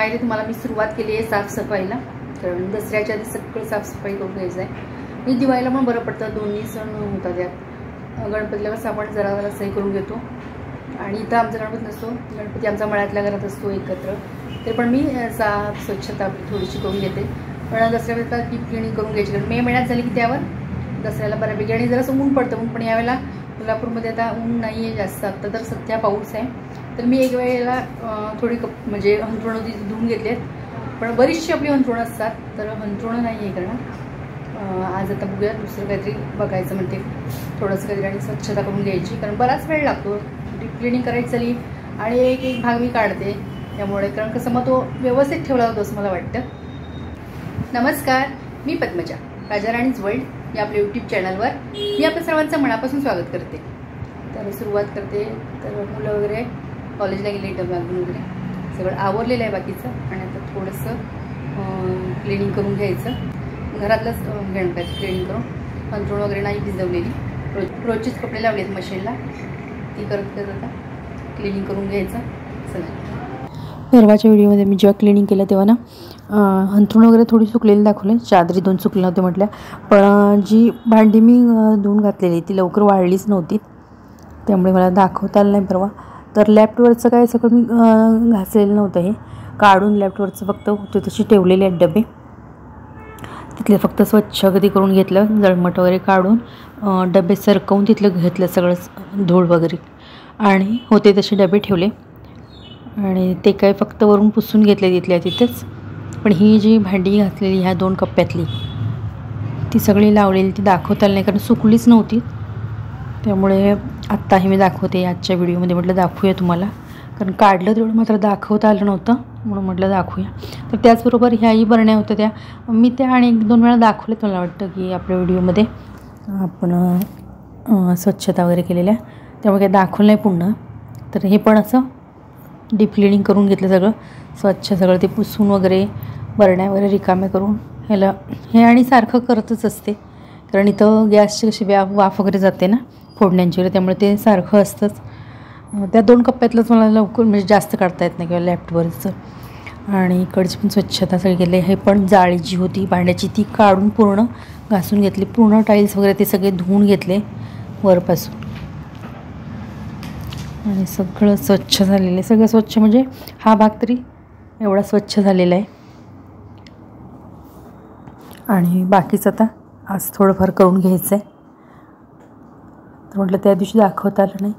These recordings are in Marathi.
माहिती तुम्हाला मी सुरुवात केली आहे साफसफाईला. कारण दसऱ्याच्या आधी सगळं साफसफाई करून घ्यायचं आहे. मी दिवाळीला पण बरं पडतं, दोन्ही सण होतात यात. गणपतीला कसं आपण जरा सही करून घेतो आणि इथं आमचा गणपती नसतो, गणपती आमचा मळ्यातल्या घरात असतो एकत्र. ते पण मी साफ स्वच्छता थोडीशी करून घेते. पण दसऱ्याला डीप क्लिनिंग करून घ्यायची. कारण मे महिन्यात झाली की त्यावर दसऱ्याला बऱ्यापैकी आणि जरासं ऊन पडतं. ऊन पण यावेळेला कोल्हापूरमध्ये आता ऊन नाही आहे जास्त. आत्ता तर सध्या पाऊस आहे. तर मी एक वेळेला थोडी म्हणजे हंतरुणं धुवून घेतली आहेत. पण बरीचशी आपली हंतरुणं असतात, तर हंतरुणं नाही आहे करणार. आज आता बघूया दुसरं काहीतरी बघायचं म्हणते, थोडंसं काहीतरी आणि स्वच्छता करून घ्यायची. कारण बराच वेळ लागतो डीप क्लिनिंग करायची झाली आणि एक भाग मी काढते त्यामुळे. कारण कसं मग तो व्यवस्थित ठेवला होतो असं मला वाटतं. नमस्कार, मी पद्मजा, राजाराणीज वर्ल्ड या आपल्या यूट्यूब चॅनलवर मी आपल्या सर्वांचं मनापासून स्वागत करते. तर सुरुवात करते. तर मुलं वगैरे कॉलेजला गेले, डबा घेऊन वगैरे सगळं आवरलेलं आहे बाकीचं. आणि आता थोडंसं क्लिनिंग करून घ्यायचं. घरातलंच घेणं पाहिजे क्लिनिंग करून. अंथरूण वगैरे नाही भिजवलेली, रोजचीच कपडे लावलेत मशीनला, ती करत आता क्लिनिंग करून घ्यायचं. चला, परवाच्या व्हिडिओमध्ये मी जेव्हा क्लिनिंग केलं तेव्हा ना अंथरूण वगैरे थोडी सुकलेली दाखवले, चादरी 2 सुकल्या नव्हत्या म्हटल्या. पण जी भांडी मी धुवून घातलेली ती लवकर वाळलीच नव्हती, त्यामुळे मला दाखवता आलं नाही परवा. तर लॅपटॉपवरचं काय सगळं मी घासलेलं नव्हतं, हे काढून लॅपटॉपवरचं फक्त होते तशी ठेवलेले आहेत डबे. तिथले फक्त स्वच्छ कधी करून घेतलं, जळमट वगैरे काढून डबे सरकवून तिथलं घेतलं सगळं धूळ वगैरे, आणि होते तसे डबे ठेवले. आणि ते काय फक्त वरून पुसून घेतले तिथल्या तिथेच. पण ही जी भांडी घातलेली ह्या 2 कप्प्यातली ती सगळी लावलेली ती दाखवता आली नाही, कारण सुकलीच नव्हती. त्यामुळे आत्ताही मी दाखवते आजच्या व्हिडिओमध्ये. म्हटलं दाखवूया तुम्हाला, कारण काढलं तेवढं मात्र दाखवता आलं नव्हतं, म्हणून म्हटलं दाखवूया. तर त्याचबरोबर ह्याही बरण्या होत्या, त्या मी त्या आणि 1-2 वेळा दाखवलेत मला वाटतं की आपल्या व्हिडिओमध्ये आपण स्वच्छता वगैरे केलेल्या, त्यामुळे काही दाखवलं नाही पुन्हा. तर हे पण असं डीप क्लिनिंग करून घेतलं सगळं स्वच्छ, सगळं ते पुसून वगैरे बरण्या वगैरे रिकाम्या करून. ह्याला हे आणि सारखं करतच असते, कारण इथं गॅसची कशी वाफ वगैरे जाते ना फोडण्यांची वगैरे, त्यामुळे ते सारखं असतंच. त्या 2 कप्प्यातलंच मला लवकर म्हणजे जास्त काढता येत नाही किंवा लॅपटॉपवरचं. आणि इकडची पण स्वच्छता सगळी केली. हे पण जाळी जी होती भांड्याची ती काढून पूर्ण घासून घेतली, पूर्ण टाईल्स वगैरे ते सगळे धुवून घेतले वरपासून. आणि सगळं स्वच्छ झालेलं आहे, सगळं स्वच्छ म्हणजे हा भाग तरी एवढा स्वच्छ झालेला आहे. आणि बाकीचं आता आज थोडंफार करून घ्यायचं आहे. तर म्हटलं त्या दिवशी दाखवता आलं नाही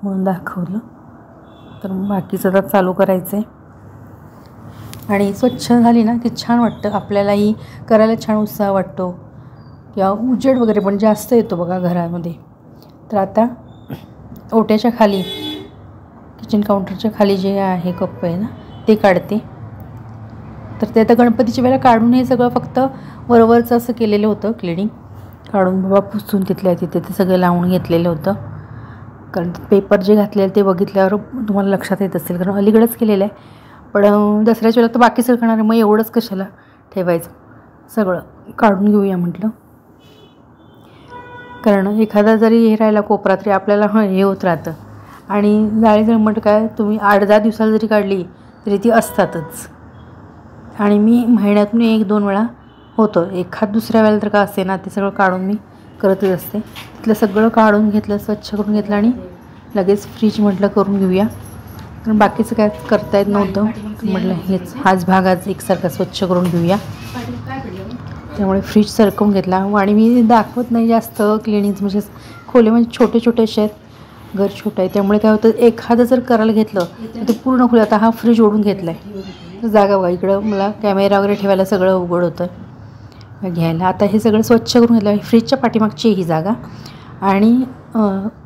म्हणून दाखवलं. तर बाकीचं आता चालू करायचं आहे. आणि स्वच्छ झाली ना की छान वाटतं, आपल्यालाही करायला छान उत्साह वाटतो, किंवा उजेड वगैरे पण जास्त येतो बघा घरामध्ये. तर आता ओट्याच्या खाली, किचन काउंटरच्या खाली जे आहे कप्प आहे ना ते काढते. तर ते आता गणपतीच्या वेळेला काढून हे सगळं फक्त वरवरचं असं केलेलं होतं क्लिनिंग, काढून बाबा पुसून तिथल्या तिथे ते सगळं लावून घेतलेलं होतं. कारण पेपर जे घातलेलं ते बघितल्यावर तुम्हाला लक्षात येत असेल, कारण अलीकडेच केलेलं आहे. पण दसऱ्याच्या वेळेला तर बाकी सगळं करणार आहे, मग एवढंच कशाला ठेवायचं, सगळं काढून घेऊया म्हटलं. कारण एखादा जरी हे राहिला कोपरा तरी आपल्याला हे होत राहतं. आणि जाळी जळमट काय तुम्ही 8-10 दिवसाला जरी काढली तरी ती असतातच. आणि मी महिन्यातून 1-2 वेळा होतं, एखाद दुसऱ्या वेळेला तर का असे ना, ते सगळं काढून मी करतच असते. तिथलं सगळं काढून घेतलं, स्वच्छ करून घेतलं आणि लगेच फ्रीज म्हटलं करून घेऊया. कारण बाकीचं काय करता येत नव्हतं, म्हटलं हाच भाग आज एकसारखा स्वच्छ करून घेऊया. त्यामुळे फ्रीज सरकवून घेतला. आणि मी दाखवत नाही जास्त क्लिनिंग, म्हणजे खोले म्हणजे छोटे छोटे असे आहेत, घर छोटं आहे, त्यामुळे काय होतं एखादं जर करायला घेतलं तर ते पूर्ण खोले. आता हा फ्रीज ओढून घेतला आहे, तर जागा बघा इकडं मला कॅमेरा वगैरे ठेवायला सगळं उघड होतं घ्यायला. आता हे सगळं स्वच्छ करून घेतलं. फ्रीजच्या पाठीमागची ही जागा. आणि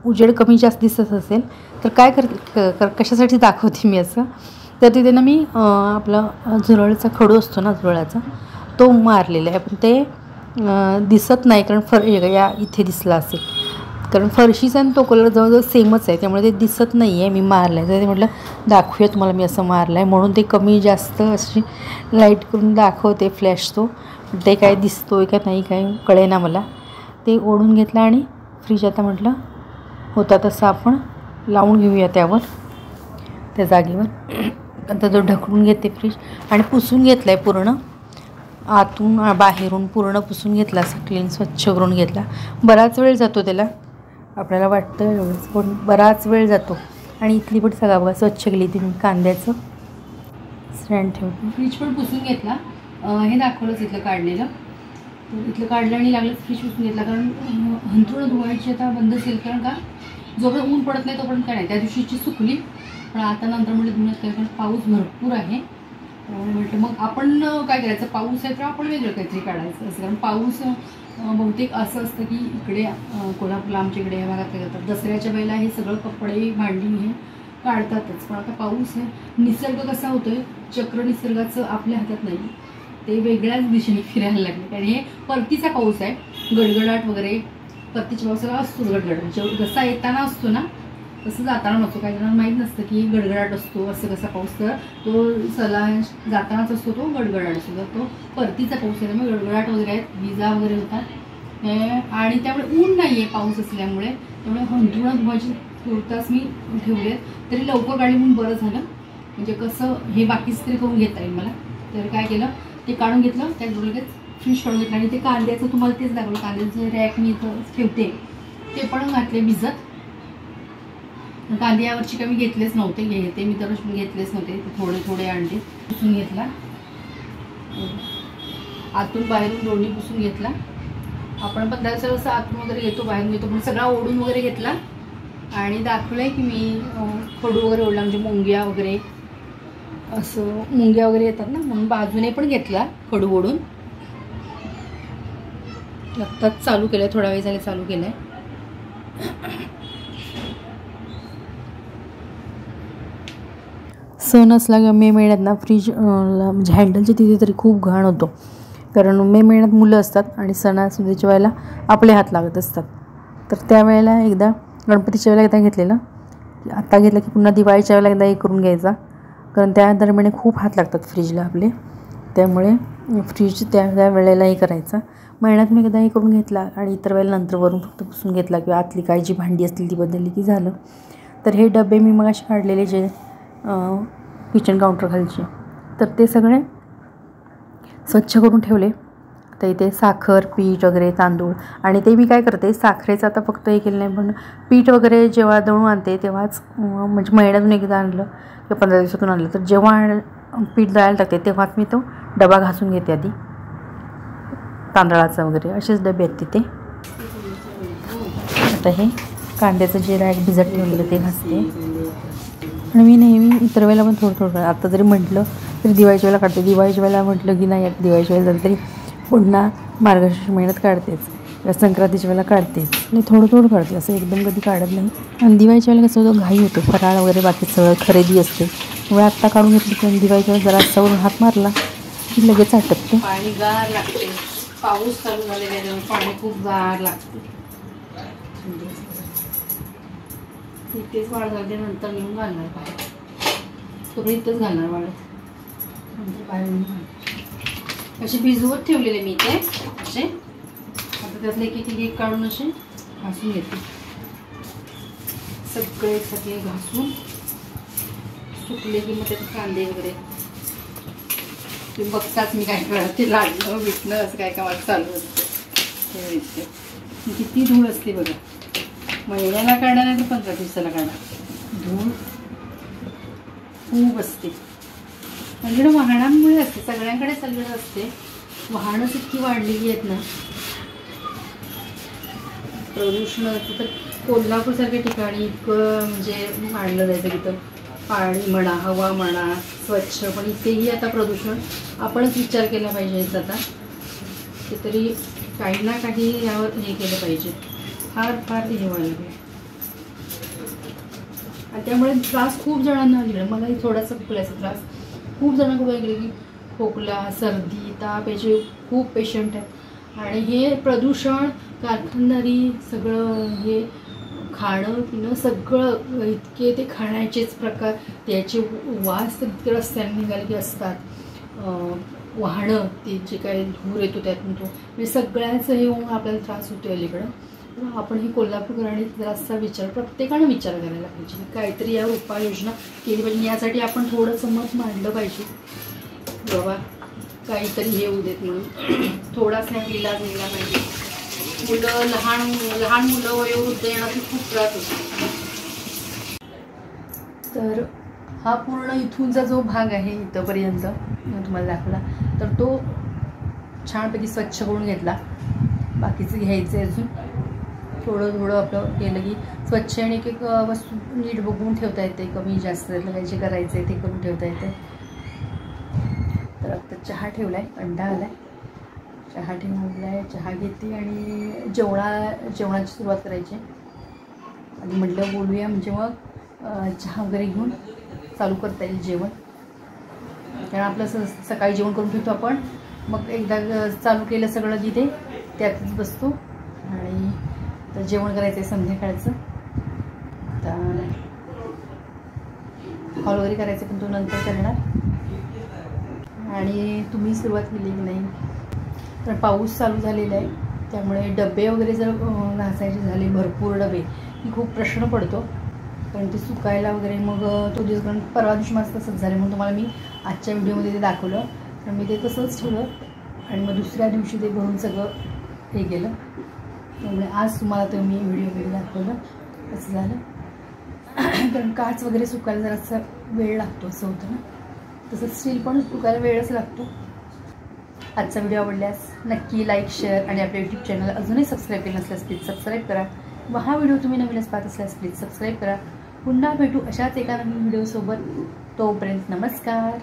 उजेड कमी जास्त दिसत असेल तर काय करते, कशासाठी दाखवते मी असं, तर तिथे ना मी आपला झुरळाचा खडू असतो ना झुरळाचा, तो मारलेला आहे. पण ते दिसत नाही, कारण या इथे दिसला असेल, कारण फरशीचा आणि तो कलर जवळजवळ सेमच आहे, त्यामुळे ते दिसत नाही आहे. मी मारलं आहे, तर ते म्हटलं दाखवूया तुम्हाला मी असं मारलं आहे म्हणून. ते कमी जास्त अशी लाईट करून दाखवते फ्लॅश, तो ते काय दिसतो आहे का नाही काय कळेना मला. ते ओढून घेतलं आणि फ्रीज आता म्हटलं होता तसं आपण लावून घेऊया त्यावर, त्या जागेवर. आता तो ढकलून घेते फ्रीज आणि पुसून घेतला आहे पूर्ण, आतून बाहेरून पूर्ण पुसून घेतला, असं क्लीन स्वच्छ करून घेतला. बराच वेळ जातो त्याला, आपल्याला वाटतं एवढंच पण बराच वेळ जातो. आणि इथली पण सगळा बघा स्वच्छ केली ती मी, कांद्याचं स्टँड ठेवतो. फ्रीज पण पुसून घेतला, हे दाखवलंच इथलं काढलेलं. इथलं काढलं आणि लागलं फ्रीज पुसून घेतला, कारण हंतरुणं धुवायची आता बंद केलं, कारण का जोपर्यंत ऊन पडत नाही तोपर्यंत काय नाही. त्या दिवशीची सुकली, पण आता नंतर म्हणजे धुण्यात काय, कारण पाऊस भरपूर आहे. म्हटलं मग आपण काय करायचं, पाऊस आहे तर आपण वेगळं काहीतरी काढायचं असं. कारण पाऊस बहुतेक असं असतं की इकडे कोल्हापूरला आमच्या इकडे या भागात काय करतात, दसऱ्याच्या वेळेला हे सगळं कपडे भांडी हे काढतातच. पण आता पाऊस आहे, निसर्ग कसा होतोय, चक्र निसर्गाचं आपल्या हातात नाही, ते वेगळ्याच दिशेने फिरायला लागले. कारण हे परतीचा पाऊस आहे, गडगडाट वगैरे परतीच्या पावसाला असतो गडगडाट. जसा येताना असतो ना तसं जाताना नसतो. काही जणांना माहीत नसतं की गडगडाट असतो असं कसा पाऊस, तर तो सला जातानाच असतो तो गडगडाट असतो. तर तो परतीचा पाऊस आहे, त्यामुळे गडगडाट वगैरे आहेत, विजा वगैरे होतात. आणि त्यामुळे ऊन नाही आहे पाऊस असल्यामुळे, त्यामुळे हंतरुणं धुवायची तुर्तास मी ठेवले. तरी लवकर गाडी म्हणून बरं झालं, म्हणजे कसं हे बाकीच तरी करून घेता येईल मला. तर काय केलं, ते काढून घेतलं, त्या लगेच फ्रीज काढून घेतलं. आणि ते कांद्याचं तुम्हाला तेच दाखवलं, कांद्याचं रॅक मी इथं ठेवते ते पण घातले भिजत. कांदे यावरची काही मी घेतलेच नव्हते, घेते मी तर घेतलेच नव्हते, थोडे थोडे अंडे पुसून घेतला, आतून बाहेरून दोन्ही पुसून घेतला. आपण पण त्याचं असं आतून वगैरे घेतो, बाहेरून घेतो, पण सगळा ओढून वगैरे घेतला. आणि दाखवलंय की मी खडू वगैरे ओढला, म्हणजे मुंग्या वगैरे असं मुंग्या वगैरे येतात ना, म्हणून बाजूने पण घेतला खडू ओढून. आत्ताच चालू केलंय, थोडा वेळ झाले चालू केलंय. सण असला किंवा मे महिन्यात ना फ्रीज म्हणजे हँडलच्या तिथे तरी खूप घाण होतो, कारण मे महिन्यात मुलं असतात आणि सणासुदीच्या वेळेला आपले हात लागत असतात. तर त्यावेळेला एकदा गणपतीच्या वेळेला एकदा घेतलेलं, आत्ता घेतलं की पुन्हा दिवाळीच्या वेळेला एकदा हे करून घ्यायचा, कारण त्या दरम्यान खूप हात लागतात फ्रीजला आपले. त्यामुळे फ्रीज त्या वेळेला हे करायचं, महिन्यातून एकदा हे करून घेतला आणि इतर वेळेला नंतर वरून फक्त पुसून घेतला, किंवा आतली काही जी भांडी असतील ती बदलली की झालं. तर हे डबे मी मग असे काढलेले जे किचन काउंटर खालचे, तर ते सगळे स्वच्छ करून ठेवले. आता इथे साखर, पीठ वगैरे, तांदूळ, आणि ते मी काय करते, साखरेचं आता फक्त हे केलं नाही, पण पीठ वगैरे जेव्हा दळून आणते तेव्हाच, म्हणजे महिन्यातून एकदा आणलं किंवा 15 दिवसातून आणलं, तर जेव्हा पीठ दळायला टाकते तेव्हाच मी तो डबा घासून घेते आधी, तांदळाचा वगैरे असेच डबे आहेत तिथे. आता हे कांद्याचं जे रॅक भिजत ठेवलेलं ते घासते. आणि मी नेहमी इतर वेळेला पण थोडं थोडं, आता जरी म्हटलं तरी दिवाळीच्या वेळेला काढते. दिवाळीच्या वेळेला म्हटलं की नाही, दिवाळीच्या वेळेला झालं तरी पुन्हा मार्गशीर्ष महिन्यात काढतेच, किंवा संक्रांतीच्या वेळेला काढतेच, नाही थोडं थोडं काढते, असं एकदम कधी काढत नाही. आणि दिवाळीच्या वेळेला कसं होतं, घाई होतो, फराळ वगैरे बाकी सगळं खरेदी असते, त्यामुळे आत्ता काढून घेतली की दिवाळीच्या वेळेला जरा रस्त्यावरून हात मारला की लगेच आटपते. पाणी गार लागते, पाऊस चालू झालेला आहे, पाणी खूप गार लागते. इथेच वाढ झाली, नंतर नेऊन घालणार बाहेर, तुम्ही इथंच घालणार वाढत, नंतर बाहेर नेऊन घालणार. असे भिजवत ठेवलेले मी इथे असे. आता त्यातले एक एक काढून असे घासून घेते, सगळे सगळे घासून सुकले की मग त्याचे कांदे वगैरे तुम्ही बघताच मी काय करत, ते लाडणं विटणं असं काय काय चालू असतं. किती धूळ असते बघा, महिन्याला काढणार नाही तर 15 दिवसाला काढणार, धूळ खूप असते. म्हणजे वाहनांमुळे असते, सगळ्यांकडे सगळं असते, वाहनंच इतकी वाढलेली आहेत ना, प्रदूषण असतं. तर कोल्हापूरसारख्या ठिकाणी इतकं म्हणजे मांडलं जायचं, तिथं पाणी म्हणा, हवा म्हणा स्वच्छ, पण इथेही आता प्रदूषण आपणच विचार केला पाहिजे. आता ते तरी काही ना काही यावर हे केलं पाहिजे, फार फार हे व्हायला लागेल. आणि त्यामुळे त्रास खूप जणांना गेला, मलाही थोडासा खोकल्याचा त्रास खूप जणांना खूप गेले, की खोकला, सर्दी, ताप याचे खूप पेशंट आहेत. आणि हे प्रदूषण, कारखानदारी, सगळं हे खाणं पिणं सगळं, इतके ते खाण्याचेच प्रकार, त्याचे वास तर इतके रस्त्याने निघाले की असतात, वाहनं ते जे काय धूर येतो त्यातून तो, म्हणजे सगळ्याचं हे होऊन आपल्याला त्रास होतो अलीकडं. आपण ही कोल्हापूरकरांनी जरासा विचार, प्रत्येकानं विचार करायला पाहिजे, काहीतरी यावर उपाययोजना केली पाहिजे. यासाठी आपण थोडंसं मत मांडलं पाहिजे, बाबा काहीतरी हे होऊ देत म्हणून थोडासा इलाज निघाला पाहिजे. मुलं लहान मुलं वयोवृद्ध येण्याची खूप त्रास होतो. तर हा पूर्ण इथूनचा जो भाग आहे इथंपर्यंत तुम्हाला दाखवला, तर तो छानपैकी स्वच्छ करून घेतला. बाकीचं घ्यायचं आहे अजून थोडं आपलं केलं की स्वच्छ आणि एक वस्तू नीट बघून ठेवता येते. कमी जास्त काही जे करायचं आहे ते करून ठेवता येते. तर आता चहा ठेवला आहे, अंडा आला आहे, चहा ठेवला आहे, चहा घेते आणि जेवणाची सुरुवात करायची. आणि म्हटलं बोलूया म्हणजे मग चहा वगैरे घेऊन चालू करता येईल जेवण. कारण आपलं सकाळी जेवण करून ठेवतो आपण, मग एकदा चालू केलं सगळं की ते त्यातच बसतो. आणि तर जेवण करायचं आहे संध्याकाळचं. आता कॉल वगैरे करायचं पण तो नंतर करणार. आणि तुम्ही सुरुवात केली की नाही. तर पाऊस चालू झालेला आहे, त्यामुळे डबे वगैरे जर घासायचे झाले भरपूर डबे की खूप प्रश्न पडतो. पण ते सुकायला वगैरे मग तो दिवस, कारण परवा दिवशी माझं तसंच झालं म्हणून तुम्हाला मी आजच्या व्हिडिओमध्ये ते दाखवलं. तर मी ते तसंच ठेवलं आणि मग दुसऱ्या दिवशी ते भरून सगळं हे केलं. त्यामुळे आज तुम्हाला ते मी व्हिडिओमध्ये दाखवलं असं झालं. कारण काच वगैरे सुकायला जरासा वेळ लागतो असं होतं ना, तसं स्टील पण सुकायला वेळच लागतो. आजचा व्हिडिओ आवडल्यास नक्की लाईक, शेअर आणि आपल्या यूट्यूब चॅनल अजूनही सबस्क्राईब केलं नसल्यास प्लीज सबस्क्राईब करा. व हा व्हिडिओ तुम्ही नवीनच पाहत असल्यास प्लीज सबस्क्राईब करा. पुन्हा भेटू अशाच एका नवीन व्हिडिओसोबत. तोपर्यंत नमस्कार.